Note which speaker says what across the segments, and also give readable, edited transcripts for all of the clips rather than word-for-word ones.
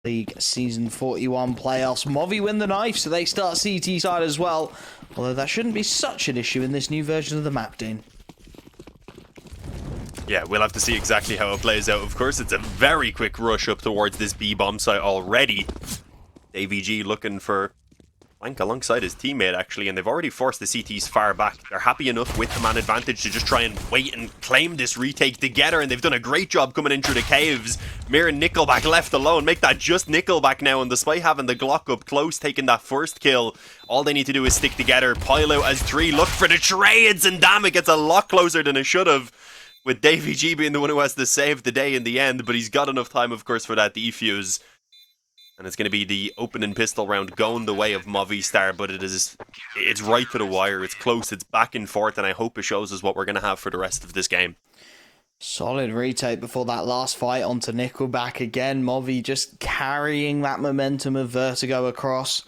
Speaker 1: League Season 41 playoffs. Movi win the knife, so they start CT side as well. Although that shouldn't be such an issue in this new version of the map, Dean.
Speaker 2: Yeah, we'll have to see exactly how it plays out. Of course, it's a very quick rush up towards this B-bomb site already. AVG looking for flank alongside his teammate, actually, and they've already forced the CTs far back. They're happy enough with the man advantage to just try and wait and claim this retake together, and they've done a great job coming in through the caves. Mir and Nickelback left alone. Make that just Nickelback now, and despite having the Glock up close, taking that first kill, all they need to do is stick together, pile out as three, look for the trades, and damn, it gets a lot closer than it should have, with Davey G being the one who has to save the day in the end, but he's got enough time, of course, for that defuse. And it's going to be the opening pistol round going the way of Movistar, but it's right to the wire. It's close, it's back and forth, and I hope it shows us what we're going to have for the rest of this game.
Speaker 1: Solid retake before that last fight onto Nickelback again. Movi just carrying that momentum of Vertigo across.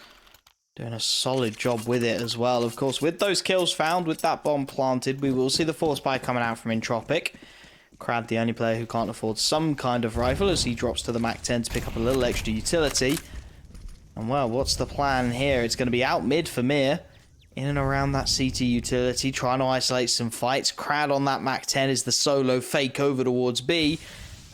Speaker 1: Doing a solid job with it as well. Of course, with those kills found, with that bomb planted, we will see the force buy coming out from Entropiq. Crad, the only player who can't afford some kind of rifle, as he drops to the Mac 10 to pick up a little extra utility. And well, what's the plan here? It's going to be out mid for Mir, in and around that CT utility, trying to isolate some fights. Crad on that Mac 10 is the solo fake over towards B.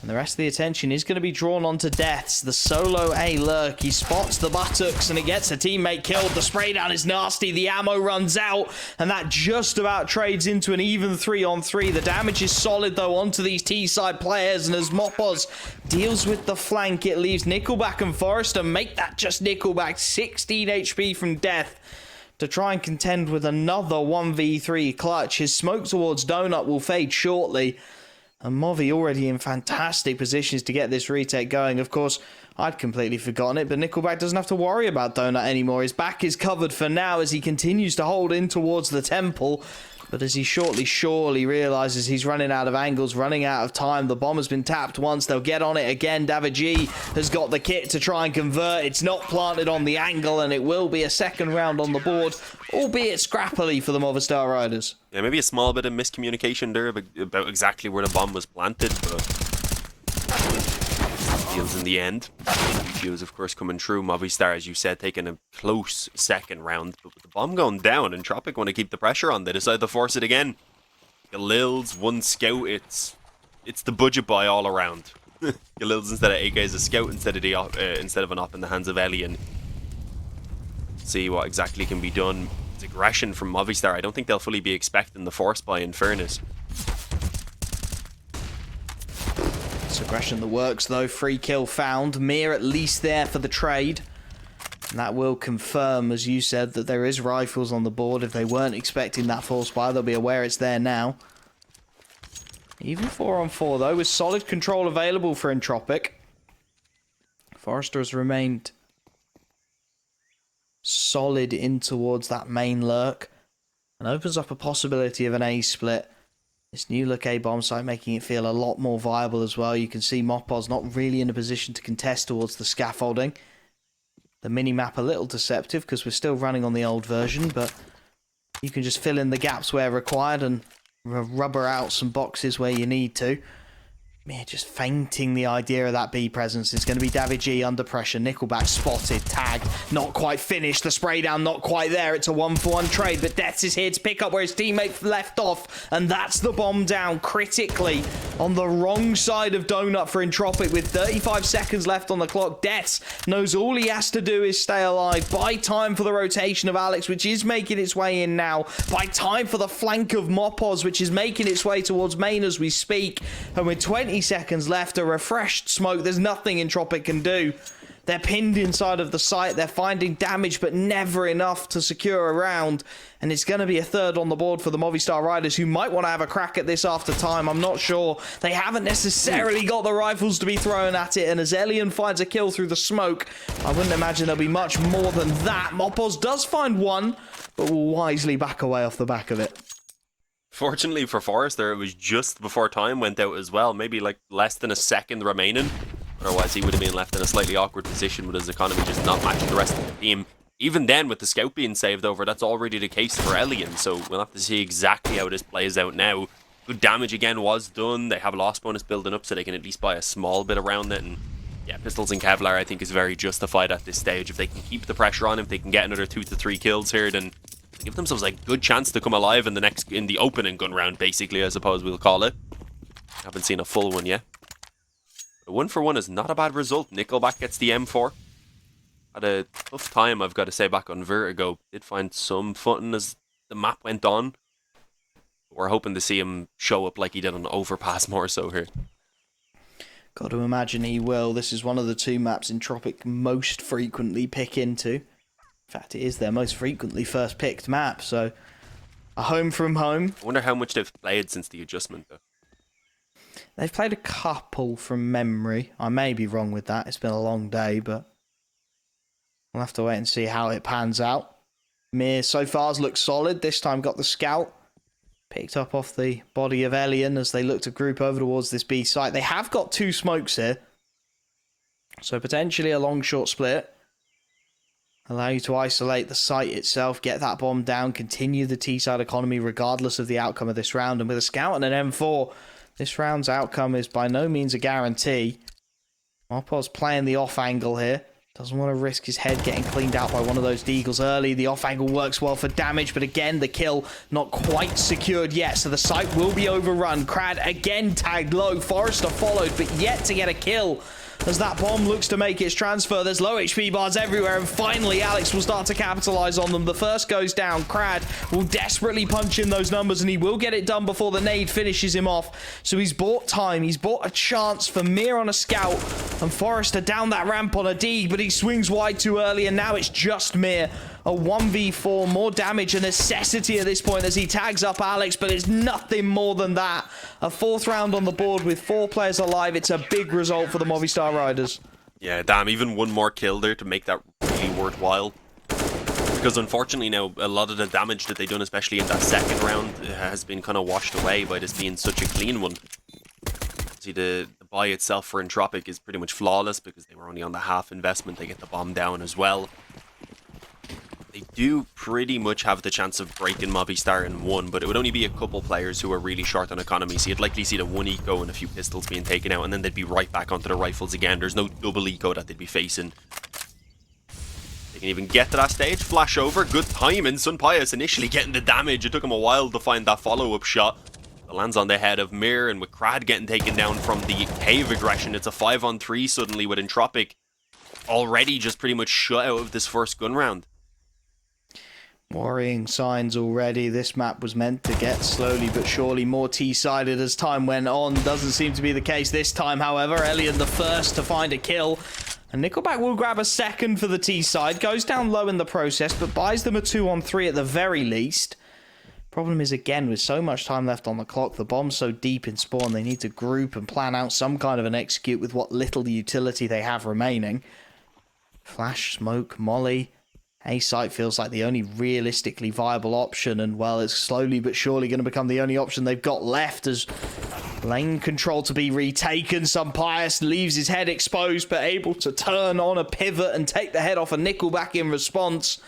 Speaker 1: And the rest of the attention is going to be drawn onto Deaths. The solo A lurk. He spots the buttocks and it gets a teammate killed. The spray down is nasty. The ammo runs out. And that just about trades into an even 3-on-3. The damage is solid though onto these T-side players. And as Mopos deals with the flank, it leaves Nickelback and Forrester make that just Nickelback. 16 HP from Death to try and contend with another 1v3 clutch. His smoke towards Donut will fade shortly. And Movi already in fantastic positions to get this retake going. Of course, I'd completely forgotten it, but Nickelback doesn't have to worry about Donut anymore. His back is covered for now as he continues to hold in towards the temple. But as he surely realizes he's running out of angles, running out of time. The bomb has been tapped once. They'll get on it again. Davig has got the kit to try and convert. It's not planted on the angle, and it will be a second round on the board, albeit scrappily for the Movistar Riders.
Speaker 2: Yeah, maybe a small bit of miscommunication there about exactly where the bomb was planted, but deals in the end. Is of course coming through. Movistar, as you said, taking a close second round, but with the bomb going down, and Entropiq want to keep the pressure on. They decide to force it again. Galil's, one scout. It's the budget buy all around. Galil's instead of AK is a scout instead of an op in the hands of Alien. See what exactly can be done. It's aggression from Movistar. I don't think they'll fully be expecting the force buy, in fairness.
Speaker 1: Aggression that works though. Free kill found. Mir at least there for the trade. And that will confirm, as you said, that there is rifles on the board. If they weren't expecting that force buy, they'll be aware it's there now. Even 4-on-4 though, with solid control available for Entropiq. Forrester has remained solid in towards that main lurk. And opens up a possibility of an A split. This new look A bomb site making it feel a lot more viable as well. You can see Mopos not really in a position to contest towards the scaffolding. The mini-map a little deceptive because we're still running on the old version, but you can just fill in the gaps where required and rubber out some boxes where you need to. Man, just fainting the idea of that B presence. It's going to be Davig under pressure. Nickelback spotted, tagged, not quite finished. The spray down not quite there. It's a 1-for-1 trade, but Deaths is here to pick up where his teammate left off. And that's the bomb down critically on the wrong side of Donut for Entropiq with 35 seconds left on the clock. Deaths knows all he has to do is stay alive. Buy time for the rotation of Alex, which is making its way in now. Buy time for the flank of Mopos, which is making its way towards main as we speak. And with 20 seconds left, a refreshed smoke, there's nothing Entropiq can do. They're pinned inside of the site, they're finding damage but never enough to secure a round, and it's going to be a third on the board for the Movistar Riders, who might want to have a crack at this after time. I'm not sure. They haven't necessarily got the rifles to be thrown at it, and as Elian finds a kill through the smoke, I wouldn't imagine there'll be much more than that. Mopos does find one, but will wisely back away off the back of it.
Speaker 2: Fortunately for Forrester, it was just before time went out as well. Maybe like less than a second remaining. Otherwise, he would have been left in a slightly awkward position with his economy just not matching the rest of the team. Even then, with the scout being saved over, that's already the case for Elian. So we'll have to see exactly how this plays out now. Good damage again was done. They have a loss bonus building up so they can at least buy a small bit around it. And Yeah, pistols and Kevlar I think is very justified at this stage. If they can keep the pressure on, if they can get another 2 to 3 kills here, then give themselves a good chance to come alive in the opening gun round, basically, I suppose we'll call it. Haven't seen a full one yet. But a 1-for-1 is not a bad result. Nickelback gets the M4. Had a tough time, I've got to say, back on Vertigo. Did find some footing as the map went on. We're hoping to see him show up like he did on Overpass more so here.
Speaker 1: Got to imagine he will. This is one of the 2 maps Entropiq most frequently pick into. In fact, it is their most frequently first picked map, so a home from home.
Speaker 2: I wonder how much they've played since the adjustment, though.
Speaker 1: They've played a couple from memory. I may be wrong with that. It's been a long day, but we'll have to wait and see how it pans out. Mir so far looks solid. This time got the scout. Picked up off the body of Elian as they look to group over towards this B site. They have got 2 smokes here. So potentially a long short split. Allow you to isolate the site itself, get that bomb down, continue the T-side economy regardless of the outcome of this round. And with a scout and an M4, this round's outcome is by no means a guarantee. Mopos playing the off angle here. Doesn't want to risk his head getting cleaned out by one of those deagles early. The off angle works well for damage, but again, the kill not quite secured yet, so the site will be overrun. Crad again tagged low. Forrester followed, but yet to get a kill. As that bomb looks to make its transfer, there's low HP bars everywhere, and finally Alex will start to capitalize on them. The first goes down. Crad will desperately punch in those numbers, and he will get it done before the nade finishes him off. So he's bought time. He's bought a chance for Mir on a scout, and Forrester down that ramp on a D, but he swings wide too early, and now it's just Mir. A 1v4, more damage a necessity at this point as he tags up Alex, but it's nothing more than that. A 4th round on the board with 4 players alive. It's a big result for the Movistar Riders.
Speaker 2: Yeah, damn, even one more kill there to make that really worthwhile. Because unfortunately now, a lot of the damage that they've done, especially in that 2nd round, has been kind of washed away by this being such a clean one. See, the buy itself for Entropiq is pretty much flawless because they were only on the half investment. They get the bomb down as well. They do pretty much have the chance of breaking Movistar in 1, but it would only be a couple players who are really short on economy. So you'd likely see the 1 eco and a few pistols being taken out, and then they'd be right back onto the rifles again. There's no double eco that they'd be facing. They can even get to that stage, flash over, good timing. Sunpius initially getting the damage. It took him a while to find that follow-up shot. It lands on the head of Mir, and with Crad getting taken down from the cave aggression, it's a 5-on-3 suddenly with Entropiq already just pretty much shut out of this first gun round.
Speaker 1: Worrying signs already. This map was meant to get slowly but surely more T-sided as time went on. Doesn't seem to be the case this time, however. Elian the first to find a kill. And Nickelback will grab a 2nd for the T-side. Goes down low in the process, but buys them a 2-on-3 at the very least. Problem is, again, with so much time left on the clock, the bomb's so deep in spawn, they need to group and plan out some kind of an execute with what little utility they have remaining. Flash, smoke, molly. A-site feels like the only realistically viable option, and well, it's slowly but surely going to become the only option they've got left as lane control to be retaken. Sunpius leaves his head exposed, but able to turn on a pivot and take the head off a Nickelback in response.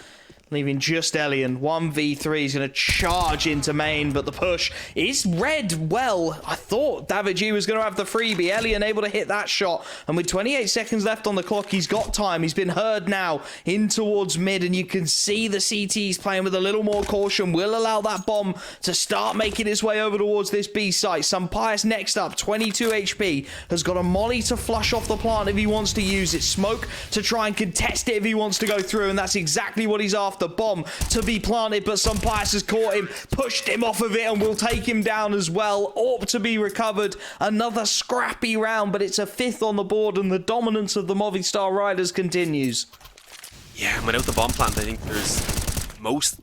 Speaker 1: Leaving just Elian. 1v3 is going to charge into main, but the push is read well. I thought David G was going to have the freebie. Elian able to hit that shot, and with 28 seconds left on the clock, he's got time. He's been heard now in towards mid, and you can see the CTs playing with a little more caution. Will allow that bomb to start making its way over towards this B site. Sunpius next up, 22 HP, has got a molly to flush off the plant if he wants to use it. Smoke to try and contest it if he wants to go through, and that's exactly what he's after. The bomb to be planted, but Sunpius has caught him, pushed him off of it, and will take him down as well. Orb to be recovered. Another scrappy round, but it's a 5th on the board, and the dominance of the Movistar Riders continues.
Speaker 2: Yeah, without the bomb plant, I think there's most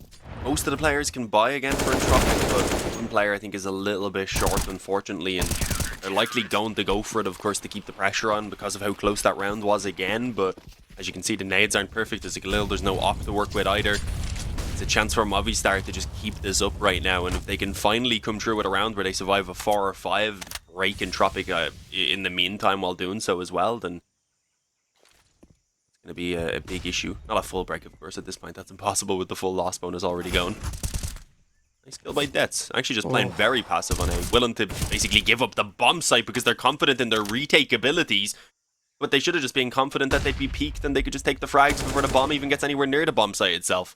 Speaker 2: of the players can buy again for Entropiq, but one player I think is a little bit short, unfortunately, and they're likely going to go for it, of course, to keep the pressure on because of how close that round was again. But as you can see, the nades aren't perfect. There's no op to work with either. It's a chance for Movistar to just keep this up right now, and if they can finally come through with a round where they survive a 4 or 5, break Entropiq in the meantime while doing so as well, then it's going to be a big issue. Not a full break, of course, at this point. That's impossible with the full loss bonus already going. Nice kill by Dets. Actually just playing very passive on A. Willing to basically give up the bomb site because they're confident in their retake abilities. but they should have just been confident that they'd be peaked and they could just take the frags before the bomb even gets anywhere near the bomb site itself.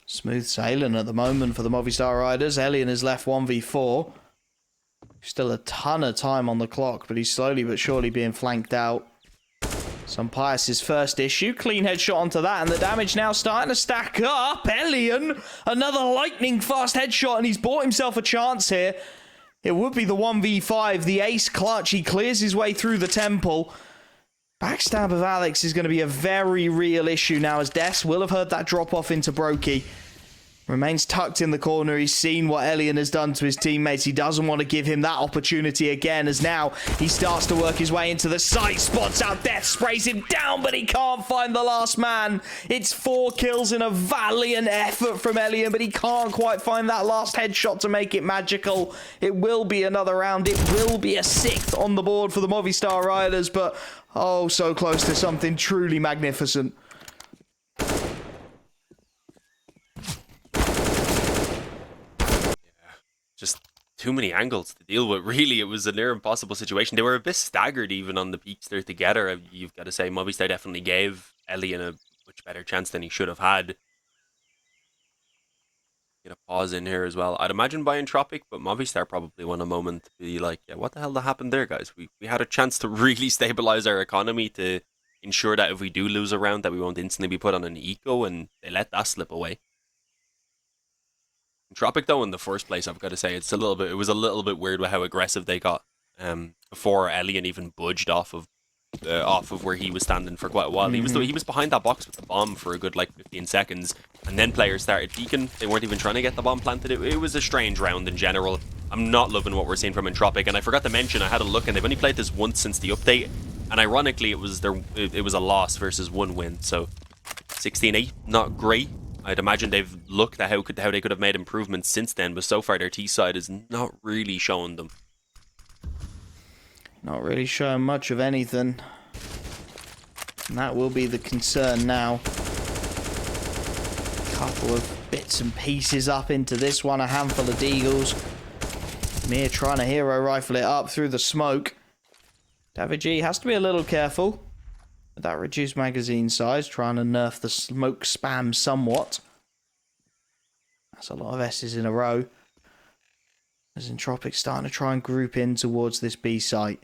Speaker 1: Smooth sailing at the moment for the Movistar Riders. Elian is left 1v4. Still a ton of time on the clock, but he's slowly but surely being flanked out. Sampayas' first issue. Clean headshot onto that, and the damage now starting to stack up. Elian, another lightning fast headshot, and he's bought himself a chance here. It would be the 1v5, the ace clutch. He clears his way through the temple. Backstab of Alex is going to be a very real issue now, as Des will have heard that drop off into Brokey. Remains tucked in the corner. He's seen what Elian has done to his teammates. He doesn't want to give him that opportunity again, as now he starts to work his way into the site. Spots out Death, sprays him down, but he can't find the last man. It's 4 kills in a valiant effort from Elian, but he can't quite find that last headshot to make it magical. It will be another round. It will be a 6th on the board for the Movistar Riders, but oh, so close to something truly magnificent.
Speaker 2: Just too many angles to deal with. Really, it was a near impossible situation. They were a bit staggered even on the peaks there together. You've got to say, Movistar definitely gave Elian a much better chance than he should have had. Get a pause in here as well. I'd imagine by Entropiq, but Movistar probably want a moment to be like, yeah, what the hell happened there, guys? We had a chance to really stabilize our economy to ensure that if we do lose a round that we won't instantly be put on an eco, and they let that slip away. Entropiq, though, in the first place, I've got to say, it was a little bit weird with how aggressive they got before Elian even budged off of where he was standing for quite a while. He was behind that box with the bomb for a good 15 seconds, and then players started peeking. They weren't even trying to get the bomb planted. It was a strange round in general. I'm not loving what we're seeing from Entropiq, and I forgot to mention, I had a look, and they've only played this once since the update, and ironically, it was a loss versus 1 win. So 16-8, not great. I'd imagine they've looked at how they could have made improvements since then, but so far their T side is not really showing them.
Speaker 1: Not really showing much of anything. And that will be the concern now. Couple of bits and pieces up into this one, a handful of deagles. Mir trying to hero rifle it up through the smoke. David G has to be a little careful. That reduced magazine size, trying to nerf the smoke spam somewhat. That's a lot of S's in a row. As Entropiq starting to try and group in towards this B site.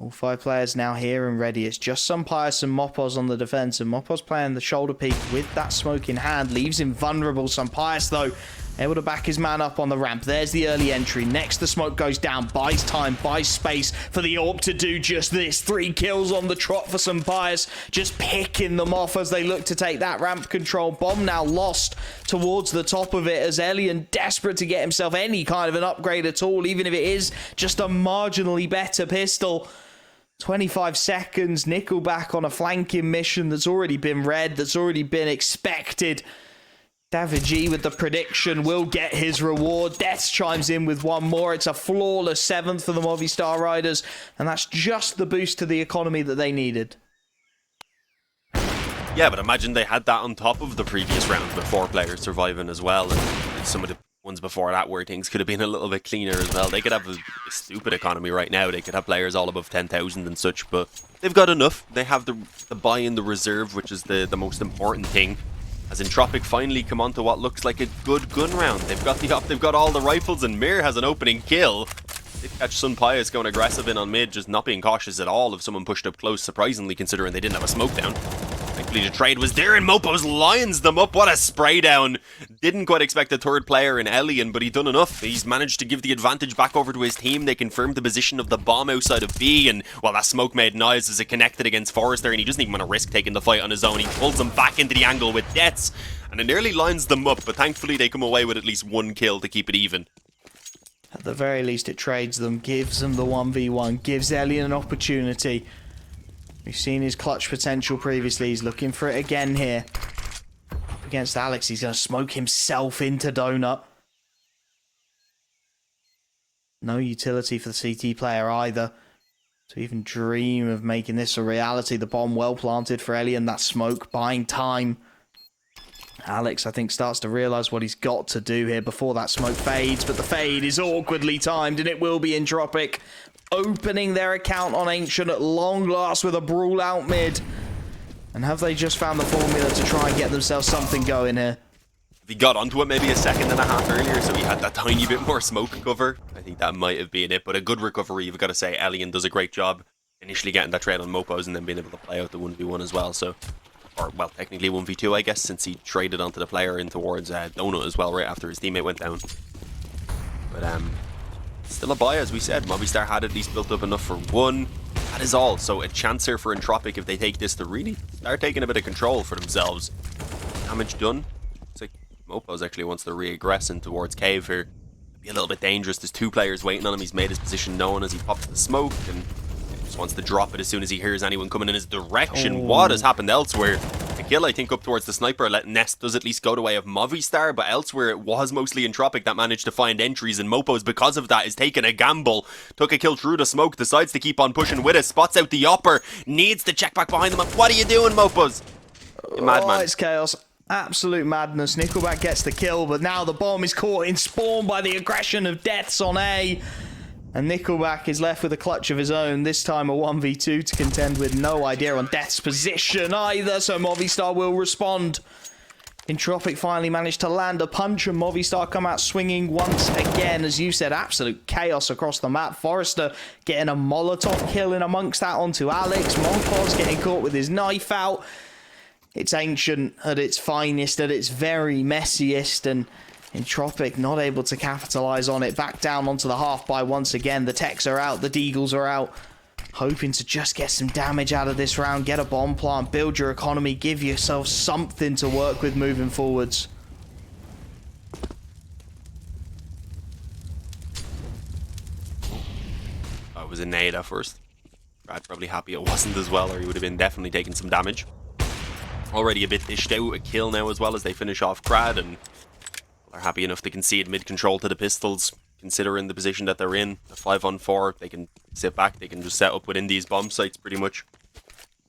Speaker 1: All 5 players now here and ready. It's just Sampayas and Mopos on the defense, and Mopos playing the shoulder peek with that smoke in hand. Leaves him vulnerable. Sampayas, though, able to back his man up on the ramp. There's the early entry. Next, the smoke goes down. Buys time, buys space for the AWP to do just this. 3 kills on the trot for Sampayas. Just picking them off as they look to take that ramp control. Bomb now lost towards the top of it, as Elian desperate to get himself any kind of an upgrade at all, even if it is just a marginally better pistol. 25 seconds, Nickelback on a flanking mission that's already been read, that's already been expected. David G with the prediction will get his reward. Death chimes in with one more. It's a flawless 7th for the Movistar Riders, and that's just the boost to the economy that they needed.
Speaker 2: Yeah, but imagine they had that on top of the previous round with 4 players surviving as well, and some of the ones before that where things could have been a little bit cleaner as well. They could have a stupid economy right now. They could have players all above 10,000 and such, but they've got enough. They have the buy in the reserve, which is the most important thing. As Entropiq finally come onto what looks like a good gun round. They've got the up, they've got all the rifles, and Mir has an opening kill. They catch Sampayas going aggressive in on mid, just not being cautious at all if someone pushed up close, surprisingly considering they didn't have a smoke down. Thankfully the trade was there, and Mopos lines them up. What a spray down. Didn't quite expect a third player in Elian, but he's done enough. He's managed to give the advantage back over to his team. They confirmed the position of the bomb outside of B, and well, that smoke made noise as it connected against Forrester, and he doesn't even want to risk taking the fight on his own. He pulls them back into the angle with deaths, and it nearly lines them up, but thankfully they come away with at least 1 kill to keep it even.
Speaker 1: At the very least, it trades them, gives them the 1v1, gives Elian an opportunity. We've seen his clutch potential previously. He's looking for it again here. Up against Alex, he's going to smoke himself into Donut. No utility for the CT player either. To even dream of making this a reality. The bomb well planted for Elian. That smoke buying time. Alex, I think, starts to realise what he's got to do here before that smoke fades. But the fade is awkwardly timed, and it will be Entropiq. opening their account on Ancient at long last with a brawl out mid. And have they just found the formula to try and get themselves something going here?
Speaker 2: If he got onto it maybe a second and a half earlier, so he had that tiny bit more smoke cover, I think that might have been it. But a good recovery, you've got to say. Elian does a great job initially getting that trade on Mopos and then being able to play out the 1v1 as well. So, or, well, technically 1v2, I guess, since he traded onto the player in towards Donut as well, right after his teammate went down. But, still a buy, as we said. Movistar had at least built up enough for one. That is all. So, a chancer for Entropiq if they take this to really start taking a bit of control for themselves. Damage done. Looks like Mopos actually wants to re-aggress in towards Cave here. It'd be a little bit dangerous. There's two players waiting on him. He's made his position known as he pops the smoke and just wants to drop it as soon as he hears anyone coming in his direction.
Speaker 1: Oh.
Speaker 2: What has happened elsewhere? The kill, I think, up towards the sniper let Nest does at least go the way of Movistar, but elsewhere it was mostly Entropiq that managed to find entries, and Mopos, because of that, is taking a gamble. Took a kill through the smoke, decides to keep on pushing with it, spots out the upper, needs to check back behind them. What are you doing, Mopos? You madman.
Speaker 1: Oh, it's chaos. Absolute madness. Nickelback gets the kill, but now the bomb is caught in spawn by the aggression of Deaths on A. And Nickelback is left with a clutch of his own, this time a 1v2 to contend with. No idea on Death's position either, so Movistar will respond. Entropiq finally managed to land a punch, and Movistar come out swinging once again. As you said, absolute chaos across the map. Forrester getting a Molotov kill in amongst that onto Alex. Monpos getting caught with his knife out. It's Ancient at its finest, at its very messiest, and Entropiq not able to capitalise on it. Back down onto the half by once again. The techs are out, the deagles are out. Hoping to just get some damage out of this round, get a bomb plant, build your economy, give yourself something to work with moving forwards.
Speaker 2: It was a nade at first. Brad's probably happy it wasn't as well, or he would have been definitely taking some damage. Already a bit dished out, a kill now as well as they finish off Crad, and they're happy enough to concede mid-control to the pistols, considering the position that they're in. A 5-on-4, they can sit back, they can just set up within these bomb sites pretty much.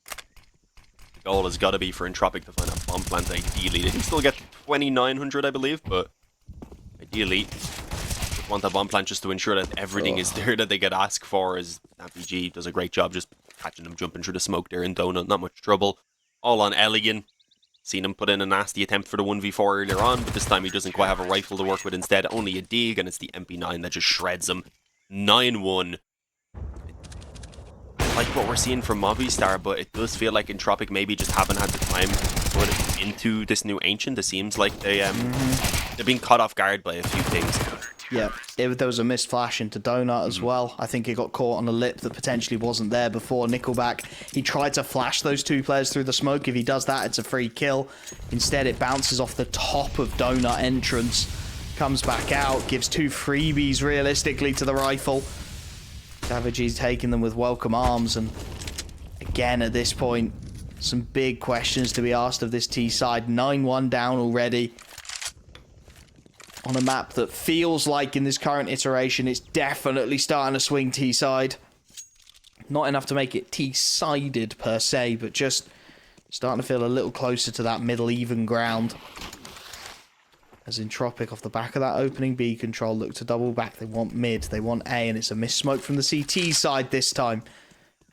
Speaker 2: The goal has got to be for Entropiq to find a bomb plant ideally. They can still get 2,900 I believe, but ideally they want a bomb plant just to ensure that everything is there that they get asked for, as RPG does a great job just catching them jumping through the smoke there in Donut, not much trouble. All on Elian. Seen him put in a nasty attempt for the 1v4 earlier on, but this time he doesn't quite have a rifle to work with. Instead, only a dig, and it's the MP9 that just shreds him. 9-1. I like what we're seeing from Movistar, but it does feel like Entropiq maybe just haven't had the time to put it into this new Ancient. It seems like they've been caught off guard by a few things.
Speaker 1: Yeah, there was a missed flash into Donut as well. I think it got caught on a lip that potentially wasn't there before. Nickelback, he tried to flash those two players through the smoke. If he does that, it's a free kill. Instead, it bounces off the top of Donut entrance, comes back out, gives two freebies realistically to the rifle. Savage's taking them with welcome arms, and again at this point, some big questions to be asked of this T side. 9-1 down already. On a map that feels like in this current iteration it's definitely starting to swing T-side. Not enough to make it T-sided per se, but just starting to feel a little closer to that middle even ground. As Entropiq off the back of that opening B control look to double back. They want mid, they want A, and it's a missed smoke from the CT side this time.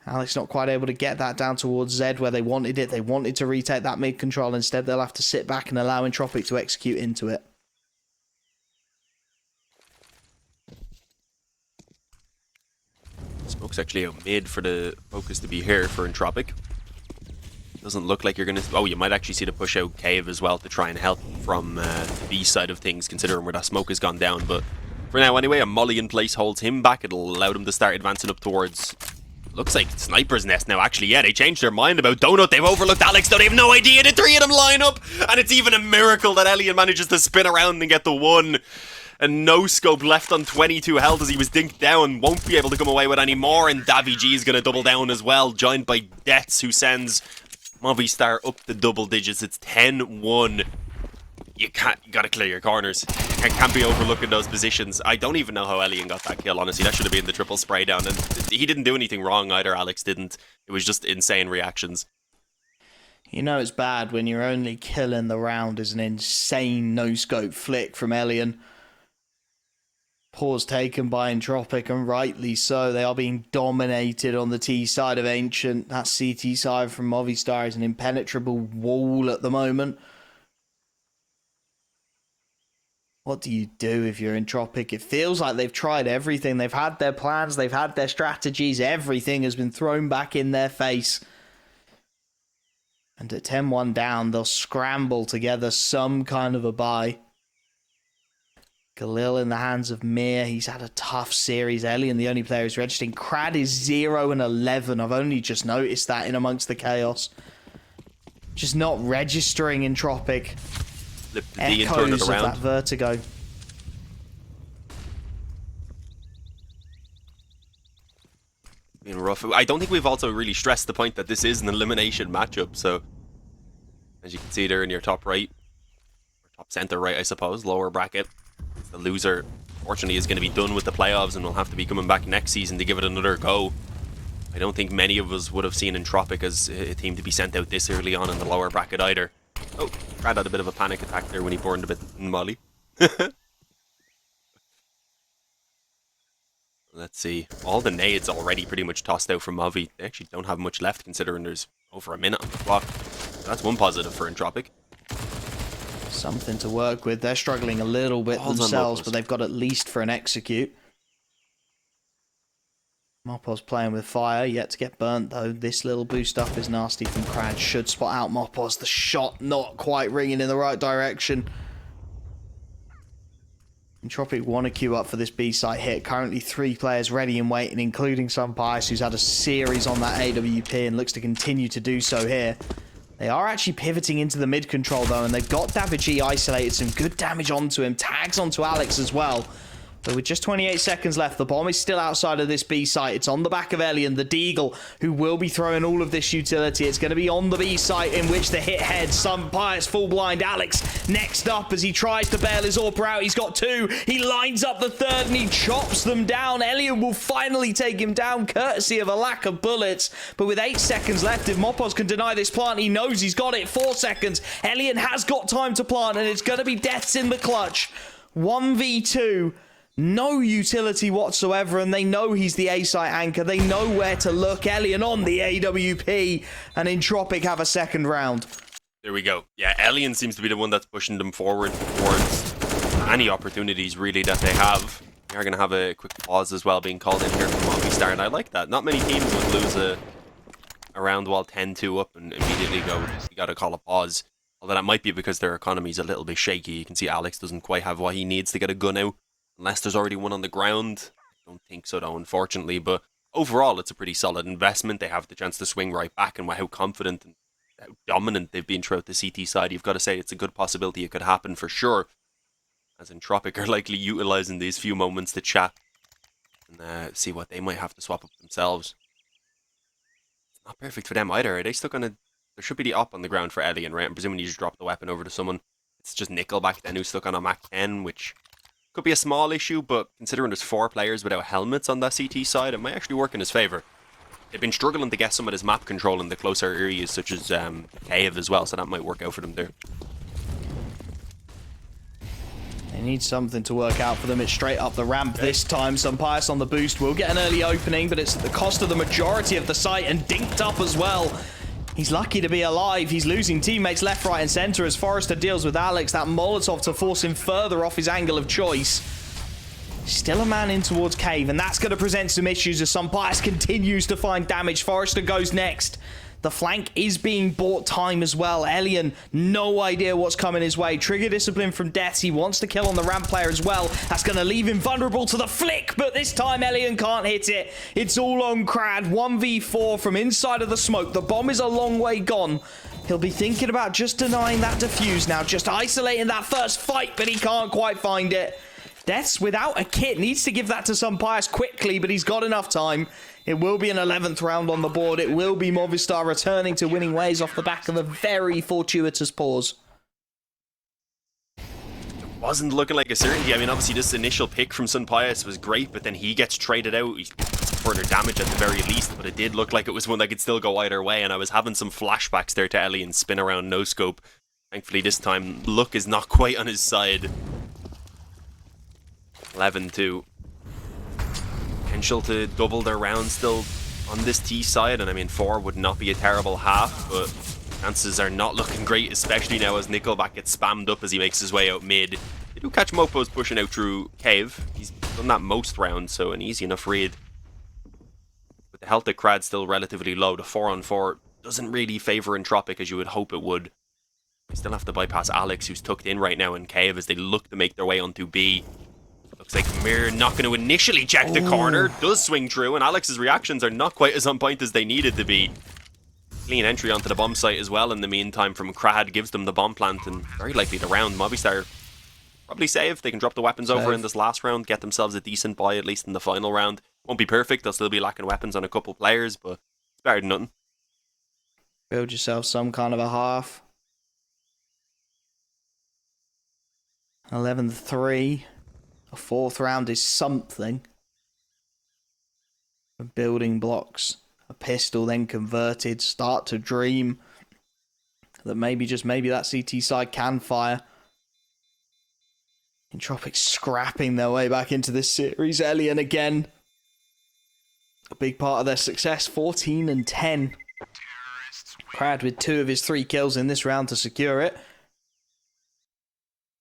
Speaker 1: Alex not quite able to get that down towards Z where they wanted it. They wanted to retake that mid control. Instead they'll have to sit back and allow Entropiq to execute into it.
Speaker 2: Smoke's actually out mid for the focus to be here for Entropiq. Doesn't look like you're going to... Oh, you might actually see the push out Cave as well to try and help from the B side of things, considering where that smoke has gone down. But for now anyway, a molly in place holds him back. It'll allow them to start advancing up towards... Looks like Sniper's Nest now, actually. Yeah, they changed their mind about Donut. They've overlooked Alex, though. They have no idea. The three of them line up. And it's even a miracle that Elian manages to spin around and get the one. And no scope left on 22 health as he was dinked down. Won't be able to come away with any more. And Davy G is going to double down as well. Joined by Deaths, who sends Movistar up the double digits. It's 10-1. You got to clear your corners. Can't be overlooking those positions. I don't even know how Elian got that kill, honestly. That should have been the triple spray down. And he didn't do anything wrong either. Alex didn't. It was just insane reactions.
Speaker 1: You know it's bad when your only kill in the round is an insane no-scope flick from Elian. Pause taken by Entropiq, and rightly so. They are being dominated on the T side of Ancient. That CT side from Movistar is an impenetrable wall at the moment. What do you do if you're Entropiq? It feels like they've tried everything. They've had their plans, they've had their strategies. Everything has been thrown back in their face. And at 10-1 down, they'll scramble together some kind of a buy. Khalil in the hands of Mir. He's had a tough series. Elian, the only player who's registering. Crad is 0-11. I've only just noticed that in amongst the chaos. Just not registering Entropiq.
Speaker 2: Flip the D and turn it
Speaker 1: Echoes of
Speaker 2: around.
Speaker 1: that vertigo.
Speaker 2: Being rough. I don't think we've also really stressed the point that this is an elimination matchup. So, as you can see there in your top right, or top center right, I suppose, lower bracket. The loser, fortunately, is going to be done with the playoffs and will have to be coming back next season to give it another go. I don't think many of us would have seen Entropiq as a team to be sent out this early on in the lower bracket either. Oh, Brad had a bit of a panic attack there when he burned a bit in Molly. Let's see. All the nades already pretty much tossed out from Movi. They actually don't have much left considering there's over a minute on the clock. That's one positive for Entropiq.
Speaker 1: Something to work with. They're struggling a little bit themselves, but they've got at least for an execute. Mopos playing with fire, yet to get burnt though. This little boost up is nasty from Crad. Should spot out Mopos. The shot not quite ringing in the right direction. Entropiq want to queue up for this B site hit. Currently 3 players ready and waiting, including Sunpice, who's had a series on that AWP and looks to continue to do so here. They are actually pivoting into the mid control though, and they've got Davichi isolated. Some good damage onto him. Tags onto Alex as well. But with just 28 seconds left, the bomb is still outside of this B site. It's on the back of Elian, the Deagle, who will be throwing all of this utility. It's going to be on the B site in which the hit heads. Sunpice full blind. Alex next up as he tries to bail his AWP out. He's got 2. He lines up the 3rd and he chops them down. Elian will finally take him down courtesy of a lack of bullets. But with 8 seconds left, if Mopos can deny this plant, he knows he's got it. 4 seconds. Elian has got time to plant and it's going to be deaths in the clutch. 1v2. No utility whatsoever, and they know he's the A-site anchor. They know where to look. Elian on the AWP, and Entropiq have a second round.
Speaker 2: There we go. Yeah, Elian seems to be the one that's pushing them forward towards any opportunities, really, that they have. We are going to have a quick pause as well being called in here from Movistar, and I like that. Not many teams would lose a round while 10-2 up and immediately go, you got to call a pause. Although that might be because their economy is a little bit shaky. You can see Alex doesn't quite have what he needs to get a gun out. Unless there's already one on the ground. I don't think so though, unfortunately. But overall, it's a pretty solid investment. They have the chance to swing right back, and how confident and how dominant they've been throughout the CT side. You've got to say it's a good possibility it could happen for sure. As Entropiq are likely utilising these few moments to chat and see what they might have to swap up themselves. It's not perfect for them either. Are they stuck on a... There should be the op on the ground for Elian, right? I'm presuming you just drop the weapon over to someone. It's just Nickelback then who's stuck on a Mac 10, which... could be a small issue, but considering there's 4 players without helmets on that CT side, it might actually work in his favour. They've been struggling to get some of his map control in the closer areas, such as Cave as well, so that might work out for them there.
Speaker 1: They need something to work out for them. It's straight up the ramp this time. Sunpice on the boost will get an early opening, but it's at the cost of the majority of the site, and dinked up as well. He's lucky to be alive. He's losing teammates left, right, and center as Forrester deals with Alex. That Molotov to force him further off his angle of choice. Still a man in towards Cave, and that's going to present some issues as Sunpice continues to find damage. Forrester goes next. The flank is being bought time as well. Elian, no idea what's coming his way. Trigger discipline from Deaths. He wants to kill on the ramp player as well. That's going to leave him vulnerable to the flick, but this time Elian can't hit it. It's all on Crad. 1v4 from inside of the smoke. The bomb is a long way gone. He'll be thinking about just denying that defuse now, just isolating that first fight, but he can't quite find it. Deaths without a kit needs to give that to Sunpice quickly, but he's got enough time. It will be an 11th round on the board. It will be Movistar returning to winning ways off the back of a very fortuitous pause.
Speaker 2: It wasn't looking like a certainty. I mean, obviously this initial pick from Sunpice was great, but then he gets traded out. He gets further damage at the very least, but it did look like it was one that could still go either way, and I was having some flashbacks there to Ellie and spin around no scope. Thankfully this time luck is not quite on his side. 11-2. Potential to double their round still on this T side, and I mean 4 would not be a terrible half, but chances are not looking great, especially now as Nickelback gets spammed up as he makes his way out mid. They do catch Mopo's pushing out through Cave. He's done that most rounds, so an easy enough read. With the health at Crad still relatively low, the 4-on-4 doesn't really favour Entropiq as you would hope it would. They still have to bypass Alex, who's tucked in right now in Cave as they look to make their way onto B. Looks like Mir not going to initially check the corner, does swing through, and Alex's reactions are not quite as on point as they needed to be. Clean entry onto the bomb site as well in the meantime from Crad, gives them the bomb plant, and very likely the round. Movistar probably save. They can drop the weapons over in this last round, get themselves a decent buy at least in the final round. Won't be perfect, they'll still be lacking weapons on a couple players, but it's better than nothing.
Speaker 1: Build yourself some kind of a half. 11-3. A 4th round is something. Building blocks. A pistol then converted. Start to dream that maybe, just maybe, that CT side can fire. Entropiq scrapping their way back into this series. Elian again. A big part of their success. 14-10. Crad with 2 of his 3 kills in this round to secure it.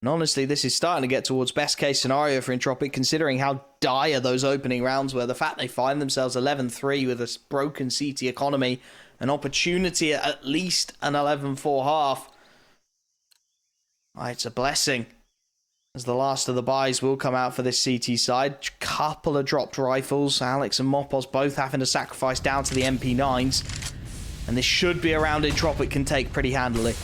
Speaker 1: And honestly, this is starting to get towards best case scenario for Entropiq, considering how dire those opening rounds were. The fact they find themselves 11-3 with a broken CT economy, an opportunity at least an 11-4 half. It's a blessing, as the last of the buys will come out for this CT side. Couple of dropped rifles. Alex and Mopos both having to sacrifice down to the MP9s. And this should be a round Entropiq can take pretty handily.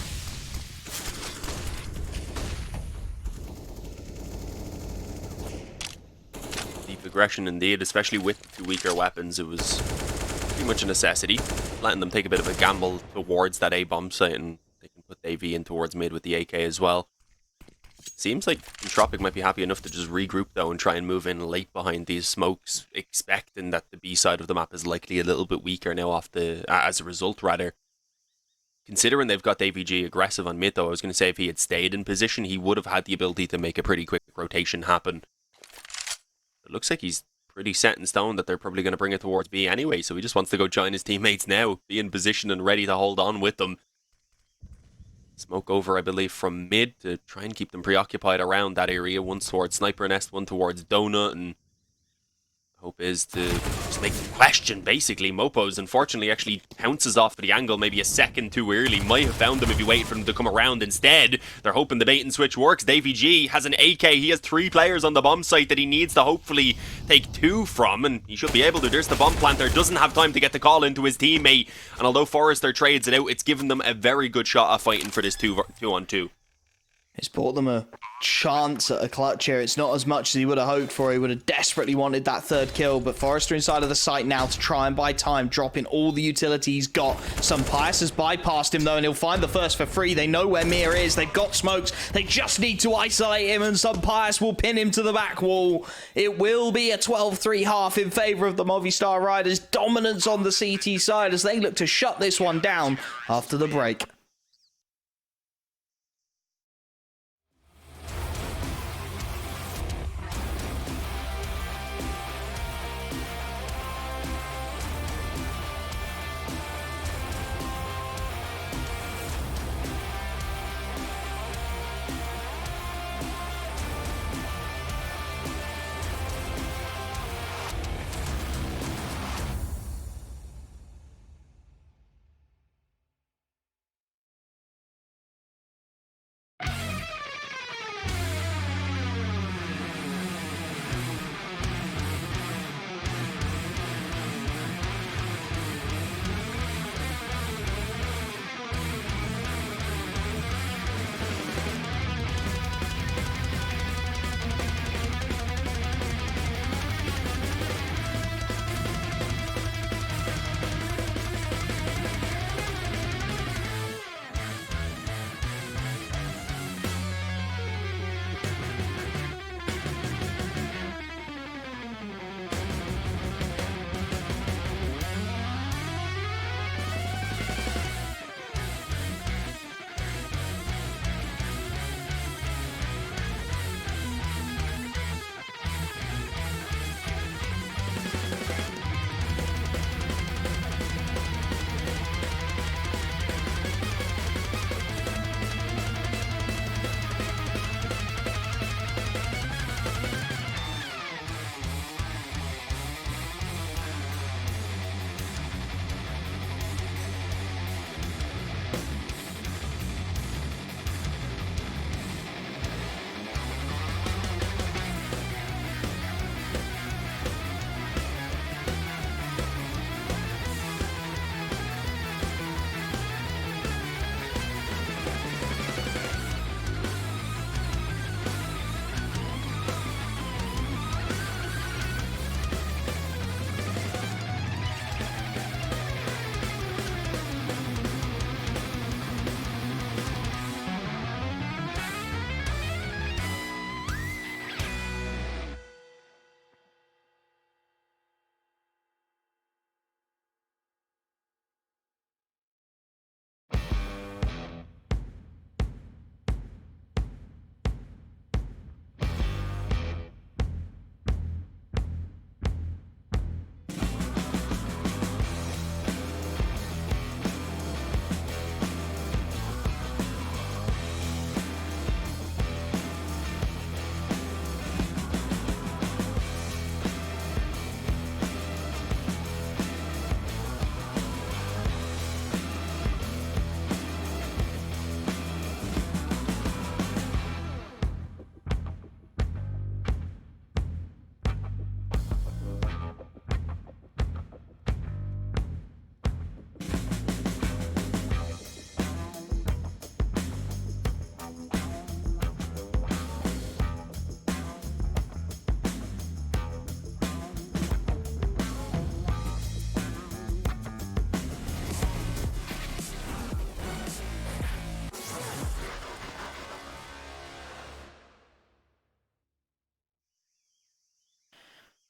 Speaker 2: Aggression indeed, especially with the 2 weaker weapons. It was pretty much a necessity, letting them take a bit of a gamble towards that A bomb site, and they can put AV in towards mid with the AK as well. Seems like Entropiq might be happy enough to just regroup though and try and move in late behind these smokes, expecting that the B side of the map is likely a little bit weaker now off the as a result rather. Considering they've got AVG aggressive on mid though, I was going to say if he had stayed in position he would have had the ability to make a pretty quick rotation happen. It looks like he's pretty set in stone that they're probably going to bring it towards B anyway, so he just wants to go join his teammates now, be in position and ready to hold on with them. Smoke over, I believe, from mid to try and keep them preoccupied around that area. One towards Sniper Nest, one towards Donut, and hope is to just make them question, basically. Mopos, unfortunately, actually pounces off the angle maybe a second too early. Might have found them if he waited for them to come around instead. They're hoping the bait and switch works. Davey G has an AK. He has 3 players on the bomb site that he needs to hopefully take 2 from, and he should be able to. There's the bomb planter. Doesn't have time to get the call into his teammate, and although Forrester trades it out, it's given them a very good shot at fighting for this 2-on-2.
Speaker 1: It's brought them a chance at a clutch here. It's not as much as he would have hoped for. He would have desperately wanted that 3rd kill, but Forrester inside of the site now to try and buy time, dropping all the utility he's got. Some Pius has bypassed him though, and he'll find the first for free. They know where Mir is. They've got smokes. They just need to isolate him, and some Pius will pin him to the back wall. It will be a 12-3 half in favour of the Movistar Riders. Dominance on the CT side as they look to shut this one down after the break.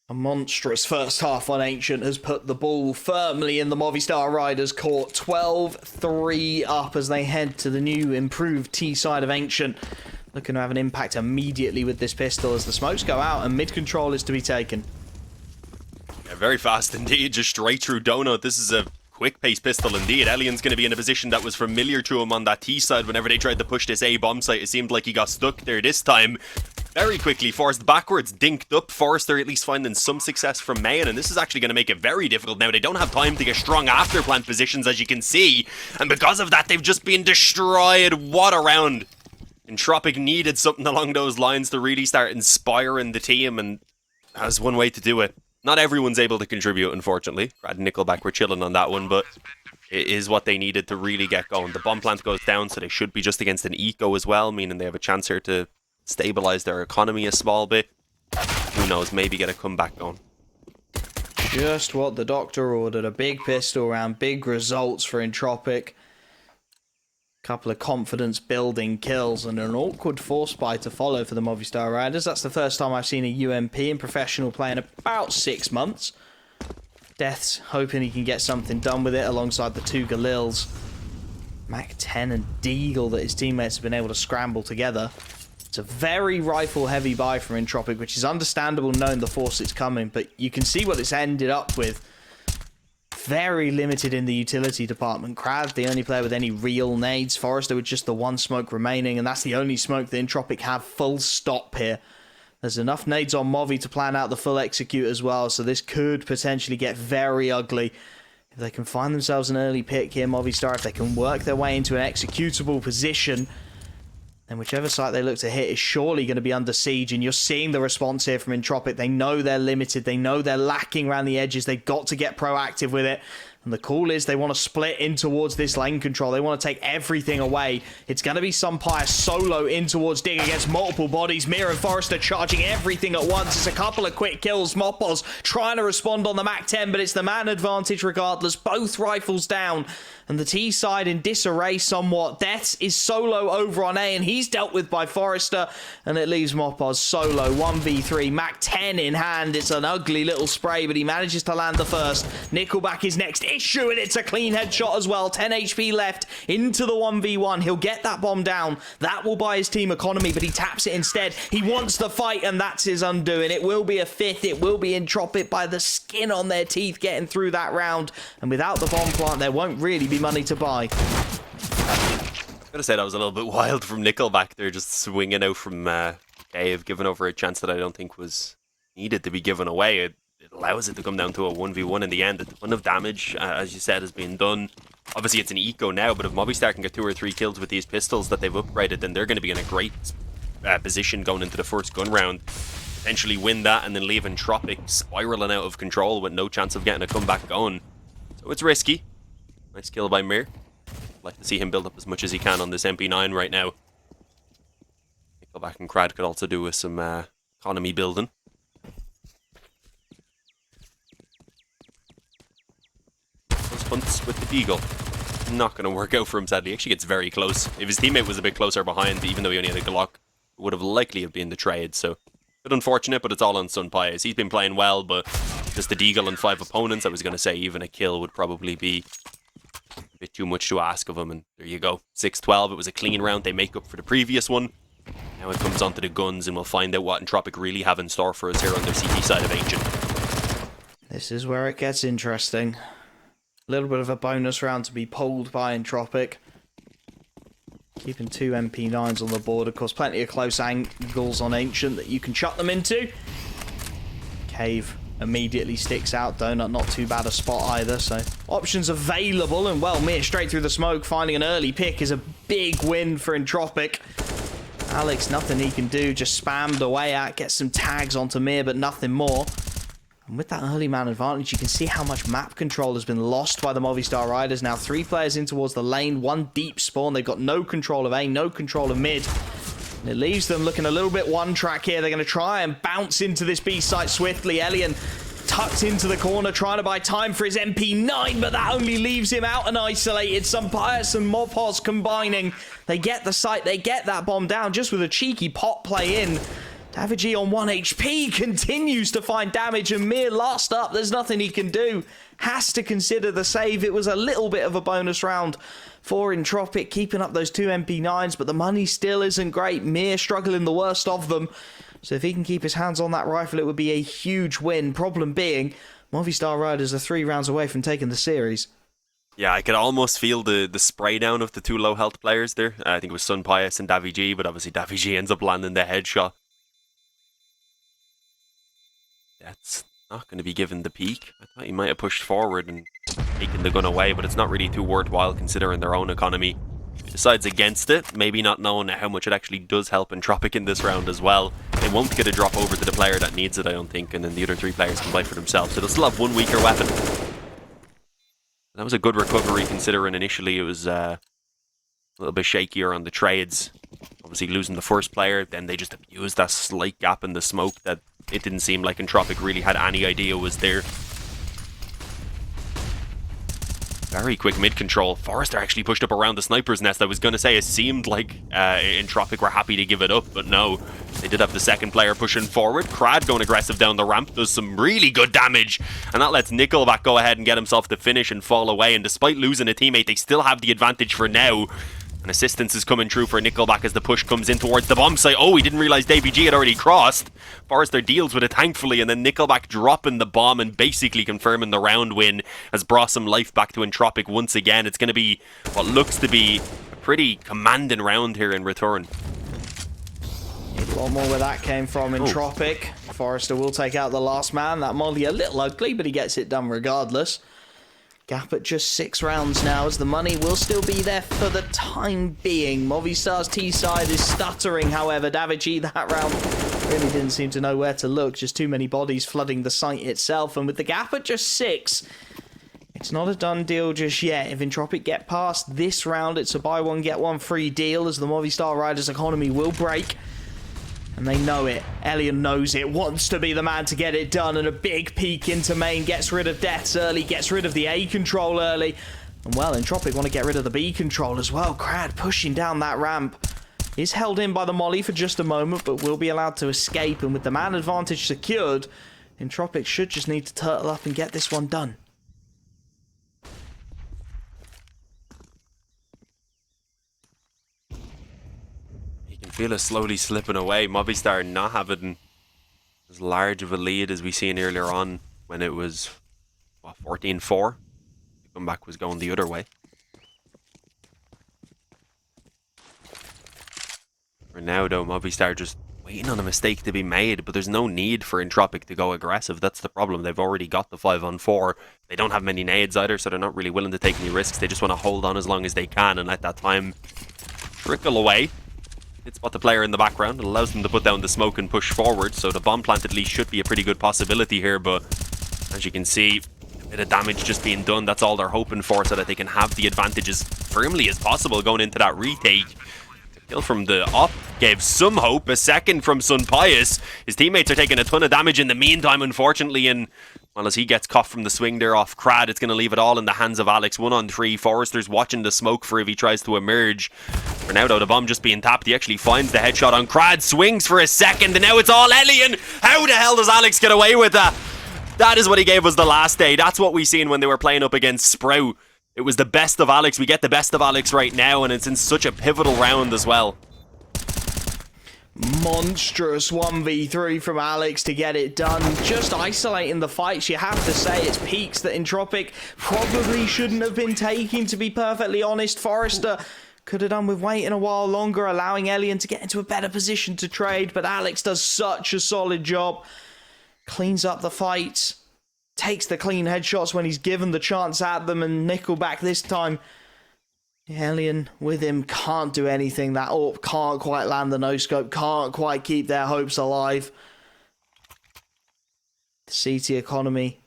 Speaker 1: A monstrous first half on Ancient has put the ball firmly in the Movistar Riders' court. 12-3 up as they head to the new improved T side of Ancient. Looking to have an impact immediately with this pistol as the smokes go out and mid control is to be taken.
Speaker 2: Yeah, very fast indeed, just straight through Donut. This is a quick-paced pistol indeed. Elian's going to be in a position that was familiar to him on that T side whenever they tried to push this A bomb site. It seemed like he got stuck there this time. Very quickly forced backwards, dinked up. Forrester at least finding some success from Mayan, and this is actually going to make it very difficult now. They don't have time to get strong after plant positions, as you can see, and because of that, they've just been destroyed. What a round. Entropiq needed something along those lines to really start inspiring the team, and that was one way to do it. Not everyone's able to contribute, unfortunately. Brad and Nickelback were chilling on that one, but it is what they needed to really get going. The bomb plant goes down, so they should be just against an eco as well, meaning they have a chance here to stabilize their economy a small bit. Who knows, maybe get a comeback going.
Speaker 1: Just what the doctor ordered. A big pistol round, big results for Entropiq. Couple of confidence building kills and an awkward force buy to follow for the Movistar Riders. That's the first time I've seen a UMP in professional play in about 6 months. Death's hoping he can get something done with it alongside the two Galils. Mac 10 and Deagle that his teammates have been able to scramble together. It's a very rifle-heavy buy from Entropiq, which is understandable knowing the force it's coming, but you can see what it's ended up with. Very limited in the utility department. Crad, the only player with any real nades. Forrester with just the one smoke remaining, and that's the only smoke that Entropiq have, full stop here. There's enough nades on Movi to plan out the full execute as well, so this could potentially get very ugly. If they can find themselves an early pick here, Movistar, if they can work their way into an executable position, then whichever site they look to hit is surely going to be under siege, and you're seeing the response here from Entropiq. They know they're limited, they know they're lacking around the edges, they've got to get proactive with it. And the call is they want to split in towards this lane control. They want to take everything away. It's going to be Sumpire solo in towards Dig against multiple bodies. Mir and Forrester charging everything at once. It's a couple of quick kills. Mopos trying to respond on the Mac 10, but it's the man advantage regardless. Both rifles down. And the T side in disarray somewhat. Deaths is solo over on A, and he's dealt with by Forrester. And it leaves Mopos solo. 1v3. Mac 10 in hand. It's an ugly little spray, but he manages to land the first. Nickelback is next. Issue, and it's a clean headshot as well. 10 HP left into the 1v1. He'll get that bomb down. That will buy his team economy, but he taps it instead. He wants the fight, and that's his undoing. It will be a fifth. It will be Entropiq by the skin on their teeth getting through that round. And without the bomb plant, there won't really be money to buy.
Speaker 2: I'm gonna say that was a little bit wild from Nickelback. They're just swinging out from cave, giving over a chance that I don't think was needed to be given away. It allows it to come down to a 1v1 in the end. A ton of damage, as you said, has been done. Obviously, it's an eco now, but if Movistar can get 2 or 3 kills with these pistols that they've upgraded, then they're going to be in a great position going into the first gun round. Potentially win that and then leave Entropiq spiraling out of control with no chance of getting a comeback going. So it's risky. Nice kill by Mir. Like to see him build up as much as he can on this MP9 right now. Nickelback and Crad could also do with some economy building. Hunts with the Deagle. Not going to work out for him, sadly. He actually gets very close. If his teammate was a bit closer behind, even though he only had a Glock, it would have likely have been the trade. So, a bit unfortunate, but it's all on Sunpies. He's been playing well, but just the Deagle and 5 opponents, I was going to say even a kill would probably be a bit too much to ask of him. And there you go. 6-12. It was a clean round. They make up for the previous one. Now it comes onto the guns, and we'll find out what Entropiq really have in store for us here on their CT side of Ancient.
Speaker 1: This is where it gets interesting. A little bit of a bonus round to be pulled by Entropiq. Keeping 2 MP9s on the board. Of course, plenty of close angles on Ancient that you can chuck them into. Cave immediately sticks out. Donut, not too bad a spot either. So, options available. And, well, Mir straight through the smoke. Finding an early pick is a big win for Entropiq. Alex, nothing he can do. Just spammed away at. Gets some tags onto Mir, but nothing more. And with that early man advantage, you can see how much map control has been lost by the Movistar Riders. Now 3 players in towards the lane, 1 deep spawn. They've got no control of A, no control of mid. And it leaves them looking a little bit one-track here. They're going to try and bounce into this B site swiftly. Elian tucked into the corner, trying to buy time for his MP9, but that only leaves him out and isolated. Some Pius and Mopos combining. They get the site, they get that bomb down just with a cheeky pot play in. Davigi on 1 HP continues to find damage, and Mir last up. There's nothing he can do. Has to consider the save. It was a little bit of a bonus round for Entropiq, keeping up those 2 MP9s, but the money still isn't great. Mir struggling the worst of them. So if he can keep his hands on that rifle, it would be a huge win. Problem being, Movistar Riders are 3 rounds away from taking the series.
Speaker 2: Yeah, I could almost feel the spray down of the 2 low health players there. I think it was Sun Pius and Davigi, but obviously Davigi ends up landing the headshot. That's not going to be given the peak. I thought he might have pushed forward and taken the gun away, but it's not really too worthwhile considering their own economy. He decides against it, maybe not knowing how much it actually does help Entropiq in this round as well. They won't get a drop over to the player that needs it, I don't think, and then the other 3 players can fight for themselves. So they'll still have 1 weaker weapon. That was a good recovery considering initially it was a little bit shakier on the trades. Obviously losing the first player, then they just abused that slight gap in the smoke that it didn't seem like Entropiq really had any idea was there. Very quick mid control. Forrester actually pushed up around the sniper's nest. I was going to say it seemed like Entropiq were happy to give it up, but no. They did have the second player pushing forward. Crad going aggressive down the ramp does some really good damage, and that lets Nickelback go ahead and get himself the finish and fall away. And despite losing a teammate, they still have the advantage for now. And assistance is coming through for Nickelback as the push comes in towards the bomb site. Oh, he didn't realize Davy G had already crossed. Forrester deals with it thankfully, and then Nickelback dropping the bomb and basically confirming the round win has brought some life back to Entropiq once again. It's going to be what looks to be a pretty commanding round here in return.
Speaker 1: A lot more where that came from. Entropiq. Forrester will take out the last man. That molly a little ugly, but he gets it done regardless. Gap at just 6 rounds now, as the money will still be there for the time being. Movistar's T-side is stuttering, however. Davigi that round really didn't seem to know where to look. Just too many bodies flooding the site itself. And with the gap at just 6, it's not a done deal just yet. If Entropiq get past this round, it's a buy one, get one free deal, as the Movistar Riders economy will break. And they know it. Elian knows it, wants to be the man to get it done, and a big peek into main, gets rid of deaths early, gets rid of the A control early. And well, Entropiq want to get rid of the B control as well. Crad pushing down that ramp. Is held in by the molly for just a moment, but will be allowed to escape. And with the man advantage secured, Entropiq should just need to turtle up and get this one done.
Speaker 2: Feel it slowly slipping away. Movistar not having as large of a lead as we seen earlier on when it was 14-4. The comeback was going the other way. For now though, Movistar just waiting on a mistake to be made, but there's no need for Entropiq to go aggressive. That's the problem. They've already got the 5-on-4. They don't have many nades either, so they're not really willing to take any risks. They just want to hold on as long as they can and let that time trickle away. It's spot the player in the background. It allows them to put down the smoke and push forward, so the bomb plant at least should be a pretty good possibility here, but as you can see, a bit of damage just being done. That's all they're hoping for, so that they can have the advantage as firmly as possible going into that retake. The kill from the op gave some hope. A second from Sun Pius. His teammates are taking a ton of damage in the meantime, unfortunately, and well, as he gets caught from the swing there off Crad, it's going to leave it all in the hands of Alex. 1-on-3. Forrester's watching the smoke for if he tries to emerge. For now, though, the bomb just being tapped. He actually finds the headshot on Crad, swings for a second, and now it's all Elian. How the hell does Alex get away with that? That is what he gave us the last day. That's what we seen when they were playing up against Sprout. It was the best of Alex. We get the best of Alex right now, and it's in such a pivotal round as well.
Speaker 1: Monstrous 1v3 from Alex to get it done. Just isolating the fights. You have to say it's peaks that Entropiq probably shouldn't have been taking, to be perfectly honest. Forrester could have done with waiting a while longer, allowing Elian to get into a better position to trade, but Alex does such a solid job. Cleans up the fights, takes the clean headshots when he's given the chance at them, and Nickelback this time, Elian with him can't do anything. That AWP can't quite land the no-scope, can't quite keep their hopes alive. The CT economy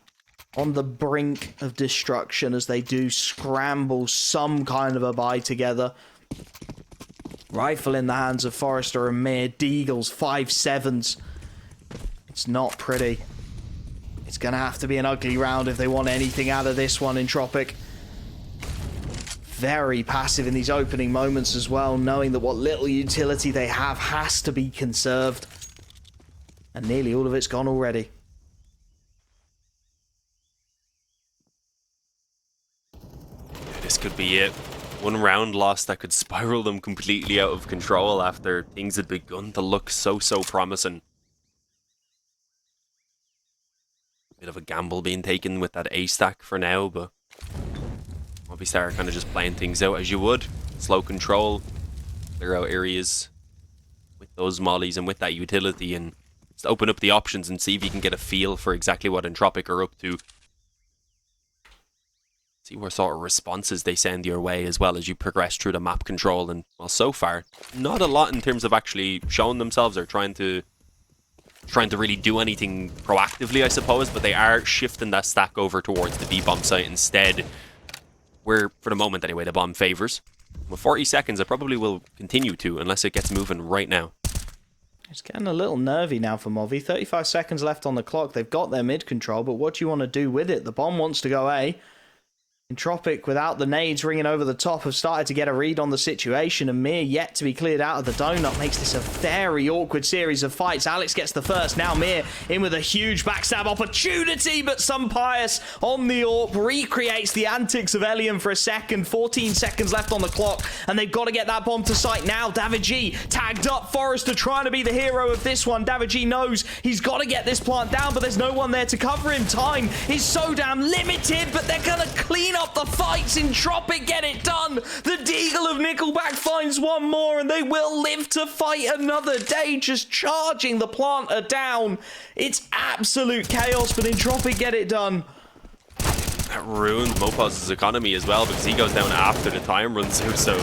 Speaker 1: on the brink of destruction as they do scramble some kind of a buy together. Rifle in the hands of Forrester and Mir. Deagles, 5-7s. It's not pretty. It's going to have to be an ugly round if they want anything out of this one, Entropiq. Very passive in these opening moments as well, knowing that what little utility they have has to be conserved. And nearly all of it's gone already.
Speaker 2: This could be it. One round loss that could spiral them completely out of control after things had begun to look so promising. Bit of a gamble being taken with that A stack for now, but Movistar are kind of just playing things out as you would. Slow control, clear out areas with those mollies and with that utility, and just open up the options and see if you can get a feel for exactly what Entropiq are up to. See what sort of responses they send your way as well as you progress through the map control. And well, so far, not a lot in terms of actually showing themselves or trying to really do anything proactively, I suppose, but they are shifting that stack over towards the B bomb site instead, where, for the moment anyway, the bomb favors. With 40 seconds, it probably will continue to, unless it gets moving right now.
Speaker 1: It's getting a little nervy now for Movi. 35 seconds left on the clock. They've got their mid control, but what do you want to do with it? The bomb wants to go A. Entropiq, without the nades ringing over the top, have started to get a read on the situation, and Mir yet to be cleared out of the donut makes this a very awkward series of fights. Alex gets the first, now Mir in with a huge backstab opportunity, but some pious on the AWP recreates the antics of Elian for a second. 14 seconds left on the clock, and they've got to get that bomb to site now. David G tagged up. Forrester trying to be the hero of this one. David G knows he's got to get this plant down, but there's no one there to cover him. Time is so damn limited, but they're going to clean up the fights. Entropiq get it done. The Deagle of Nickelback finds one more, and they will live to fight another day, just charging the planter down. It's absolute chaos, but Entropiq get it done.
Speaker 2: That ruined Mopaz's economy as well, because he goes down after the time runs out, so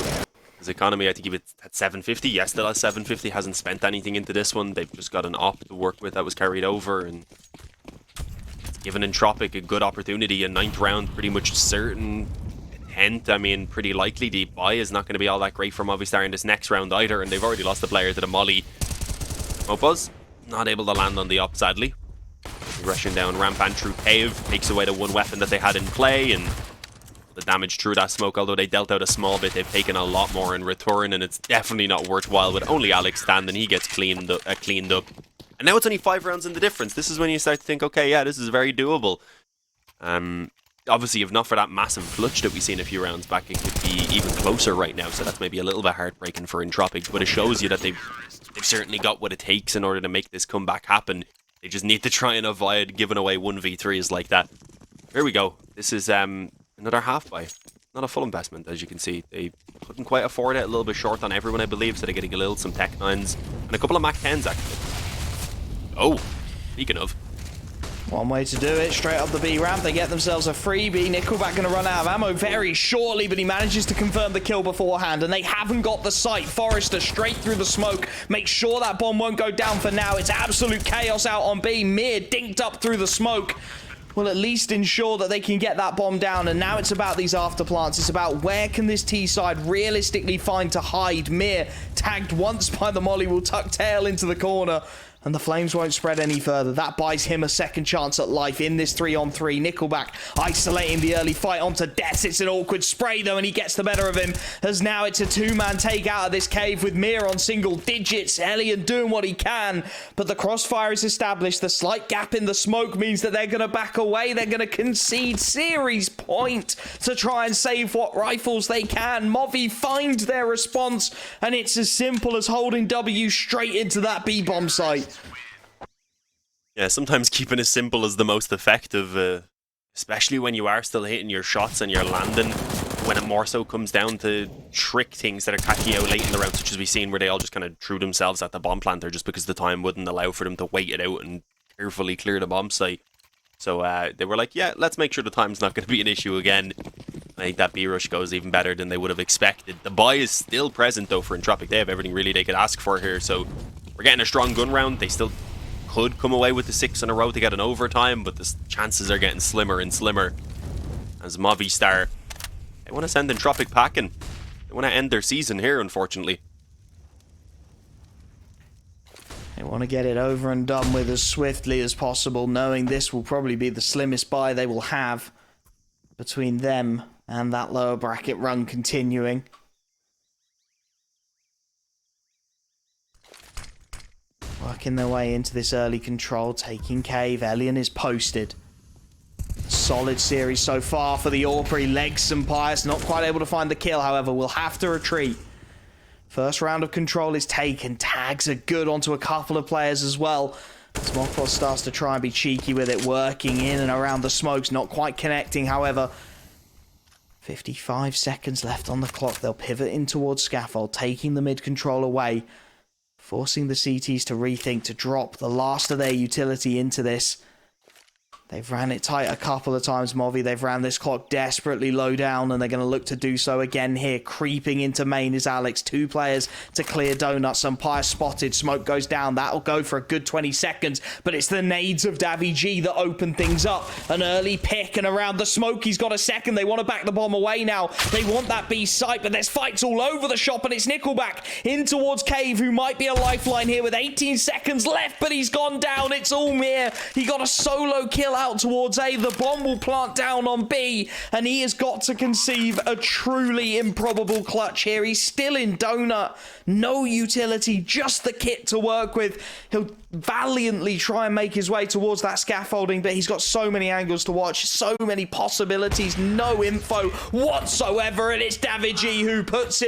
Speaker 2: his economy, I think, he at 750. Yes, still has 750, hasn't spent anything into this one. They've just got an op to work with that was carried over, and given Entropiq a good opportunity. A 9th round, pretty much certain. 10th, I mean, pretty likely. The buy is not going to be all that great for Movistar in this next round either, and they've already lost a player to the molly. Mopaz, not able to land on the op, sadly. Rushing down ramp and through cave, takes away the one weapon that they had in play, and the damage through that smoke, although they dealt out a small bit, they've taken a lot more in return, and it's definitely not worthwhile with only Alex standing. He gets cleaned up. And now it's only 5 rounds in the difference. This is when you start to think, okay, yeah, this is very doable. Obviously, if not for that massive clutch that we've seen a few rounds back, it could be even closer right now. So that's maybe a little bit heartbreaking for Entropiq, but it shows you that they've certainly got what it takes in order to make this comeback happen. They just need to try and avoid giving away 1v3s like that. Here we go. This is another half buy. Not a full investment, as you can see. They couldn't quite afford it. A little bit short on everyone, I believe, so they're getting a little some Tech 9s and a couple of Mac 10s, actually. Oh, speaking of.
Speaker 1: One way to do it, straight up the B ramp. They get themselves a freebie. Nickelback going to run out of ammo very shortly, but he manages to confirm the kill beforehand, and they haven't got the sight. Forrester straight through the smoke. Make sure that bomb won't go down for now. It's absolute chaos out on B. Mir dinked up through the smoke will at least ensure that they can get that bomb down, and now it's about these afterplants. It's about where can this T side realistically find to hide. Mir, tagged once by the molly, will tuck tail into the corner, and the flames won't spread any further. That buys him a second chance at life in this 3-on-3. Nickelback isolating the early fight onto Death. It's an awkward spray, though, and he gets the better of him, as now it's a 2-man take out of this cave with Mir on single digits. Elian doing what he can, but the crossfire is established. The slight gap in the smoke means that they're going to back away. They're going to concede series point to try and save what rifles they can. Movi find their response, and it's as simple as holding W straight into that B-bomb site.
Speaker 2: Yeah, sometimes keeping it simple is the most effective, especially when you are still hitting your shots and you're landing, when it more so comes down to trick things that are catching you out late in the round, such as we've seen where they all just kind of threw themselves at the bomb planter just because the time wouldn't allow for them to wait it out and carefully clear the bomb site. So they were like, yeah, let's make sure the time's not going to be an issue again. I think that B-rush goes even better than they would have expected. The buy is still present, though, for Entropiq. They have everything really they could ask for here, so we're getting a strong gun round. They still could come away with the 6 in a row to get an overtime, but the chances are getting slimmer and slimmer as Movistar, they want to send Entropiq packing. They want to end their season here, unfortunately.
Speaker 1: They want to get it over and done with as swiftly as possible, knowing this will probably be the slimmest buy they will have between them and that lower bracket run continuing. working their way into this early control, taking cave. Elian is posted. Solid series so far for the Aubrey. Legs and Pius not quite able to find the kill, however, will have to retreat. First round of control is taken. Tags are good onto a couple of players as well. Smokbot starts to try and be cheeky with it, working in and around the smokes, not quite connecting, however. 55 seconds left on the clock. They'll pivot in towards Scaffold, taking the mid control away, forcing the CTs to rethink, to drop the last of their utility into this. They've ran it tight a couple of times, Movi. They've ran this clock desperately low down, and they're going to look to do so again here. Creeping into main is Alex. 2 players to clear Donuts. Umpire spotted. Smoke goes down. That'll go for a good 20 seconds, but it's the nades of Davy G that open things up. An early pick, and around the smoke, he's got a second. They want to back the bomb away now. They want that B site, but there's fights all over the shop, and it's Nickelback in towards Cave, who might be a lifeline here with 18 seconds left, but he's gone down. It's Ulmir. He got a solo kill out towards A. The bomb will plant down on B, and he has got to conceive a truly improbable clutch here. He's still in Donut. No utility, just the kit to work with. He'll valiantly try and make his way towards that scaffolding, but he's got so many angles to watch, so many possibilities, no info whatsoever, and it's Davy G who puts him